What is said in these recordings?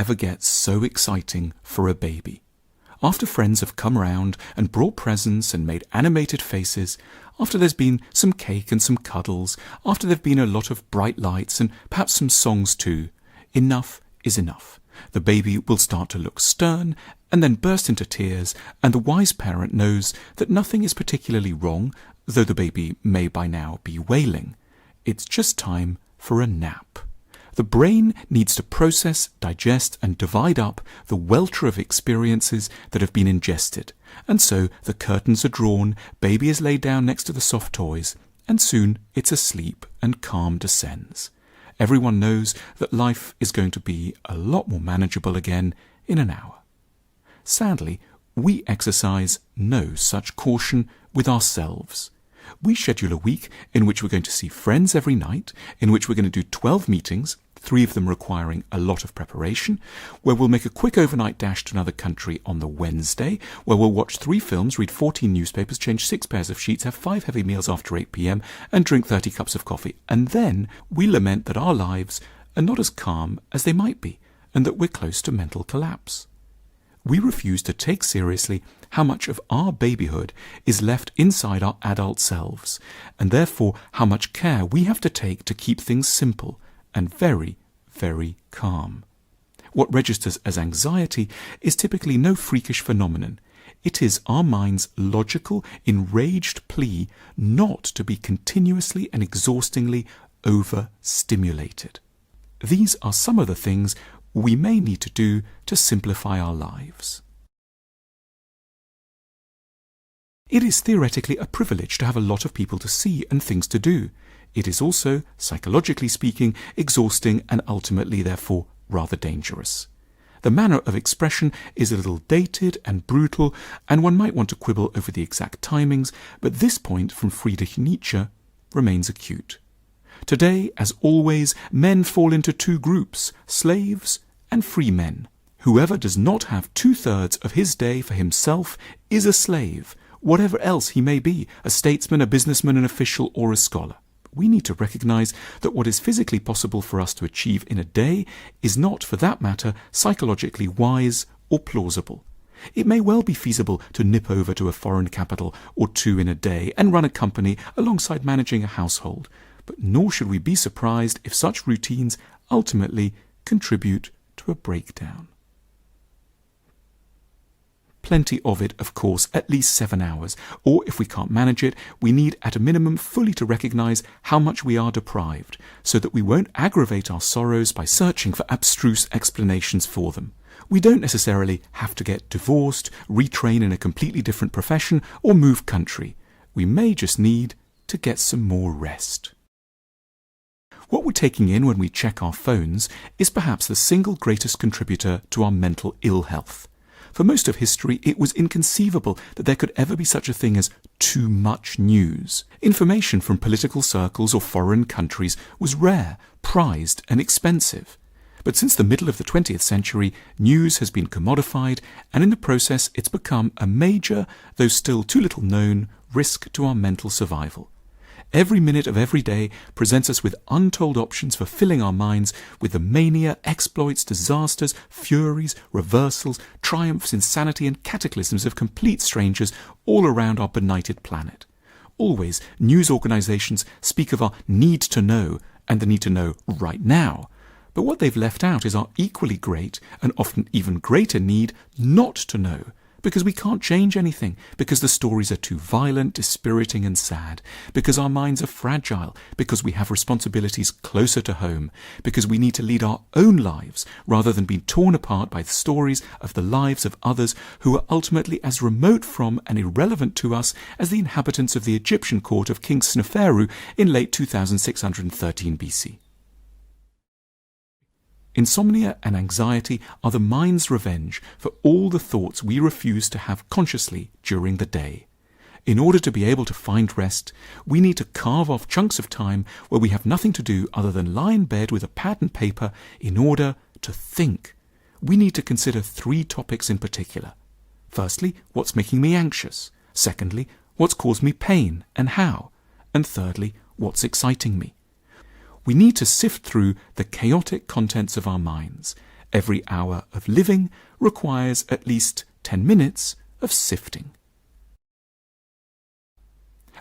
ever get so exciting for a baby? After friends have come round and brought presents and made animated faces, after there's been some cake and some cuddles, after there've been a lot of bright lights and perhaps some songs too, enough is enough. The baby will start to look stern and then burst into tears, and the wise parent knows that nothing is particularly wrong, though the baby may by now be wailing. It's just time for a nap. The brain needs to process, digest and divide up the welter of experiences that have been ingested. And so the curtains are drawn, baby is laid down next to the soft toys, and soon it's asleep and calm descends. Everyone knows that life is going to be a lot more manageable again in an hour. Sadly, we exercise no such caution with ourselves. We schedule a week in which we're going to see friends every night, in which we're going to do 12 meetings, 3 of them requiring a lot of preparation, where we'll make a quick overnight dash to another country on the Wednesday, where we'll watch 3 films, read 14 newspapers, change 6 pairs of sheets, have 5 heavy meals after 8 p.m, and drink 30 cups of coffee. And then we lament that our lives are not as calm as they might be, and that we're close to mental collapse. We refuse to take seriously how much of our babyhood is left inside our adult selves, and therefore how much care we have to take to keep things simple and very, very calm. What registers as anxiety is typically no freakish phenomenon. It is our mind's logical, enraged plea not to be continuously and exhaustingly overstimulated. These are some of the things we may need to do to simplify our lives. It is theoretically a privilege to have a lot of people to see and things to do. It is also, psychologically speaking, exhausting and ultimately, therefore, rather dangerous. The manner of expression is a little dated and brutal, and one might want to quibble over the exact timings, but this point from Friedrich Nietzsche remains acute. Today, as always, men fall into 2 groups, slaves and free men. Whoever does not have 2/3 of his day for himself is a slave, whatever else he may be, a statesman, a businessman, an official, or a scholar. We need to recognize that what is physically possible for us to achieve in a day is not, for that matter, psychologically wise or plausible. It may well be feasible to nip over to a foreign capital or 2 in a day and run a company alongside managing a household, but nor should we be surprised if such routines ultimately contribute to a breakdown. Plenty of it, of course, at least 7 hours, or if we can't manage it, we need at a minimum fully to recognize how much we are deprived, so that we won't aggravate our sorrows by searching for abstruse explanations for them. We don't necessarily have to get divorced, retrain in a completely different profession, or move country. We may just need to get some more rest. What we're taking in when we check our phones is perhaps the single greatest contributor to our mental ill health. For most of history, it was inconceivable that there could ever be such a thing as too much news. Information from political circles or foreign countries was rare, prized, and expensive. But since the middle of the 20th century, news has been commodified, and in the process it's become a major, though still too little known, risk to our mental survival. Every minute of every day presents us with untold options for filling our minds with the mania, exploits, disasters, furies, reversals, triumphs, insanity and cataclysms of complete strangers all around our benighted planet. Always, news organizations speak of our need to know and the need to know right now. But what they've left out is our equally great and often even greater need not to know, because we can't change anything, because the stories are too violent, dispiriting and sad, because our minds are fragile, because we have responsibilities closer to home, because we need to lead our own lives rather than being torn apart by the stories of the lives of others who are ultimately as remote from and irrelevant to us as the inhabitants of the Egyptian court of King Sneferu in late 2613 BC. Insomnia and anxiety are the mind's revenge for all the thoughts we refuse to have consciously during the day. In order to be able to find rest, we need to carve off chunks of time where we have nothing to do other than lie in bed with a pad and paper in order to think. We need to consider 3 topics in particular. Firstly, what's making me anxious? Secondly, what's caused me pain and how? And thirdly, what's exciting me? We need to sift through the chaotic contents of our minds, Every hour of living requires at least 10 minutes of sifting.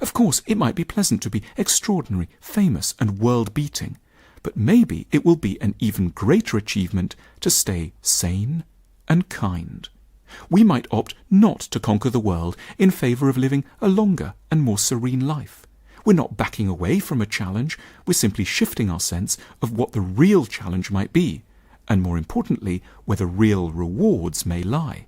Of course, it might be pleasant to be extraordinary, famous, and world-beating, but maybe it will be an even greater achievement to stay sane and kind. We might opt not to conquer the world in favour of living a longer and more serene life. We're not backing away from a challenge, we're simply shifting our sense of what the real challenge might be, and more importantly, where the real rewards may lie.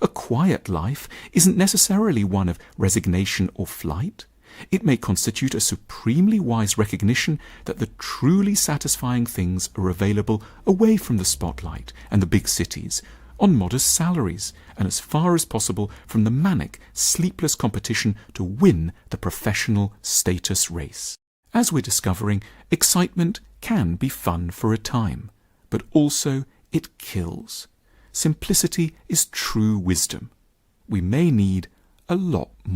A quiet life isn't necessarily one of resignation or flight. It may constitute a supremely wise recognition that the truly satisfying things are available away from the spotlight and the big cities, on modest salaries, and as far as possible from the manic, sleepless competition to win the professional status race. As we're discovering, excitement can be fun for a time, but also it kills. Simplicity is true wisdom. We may need a lot more.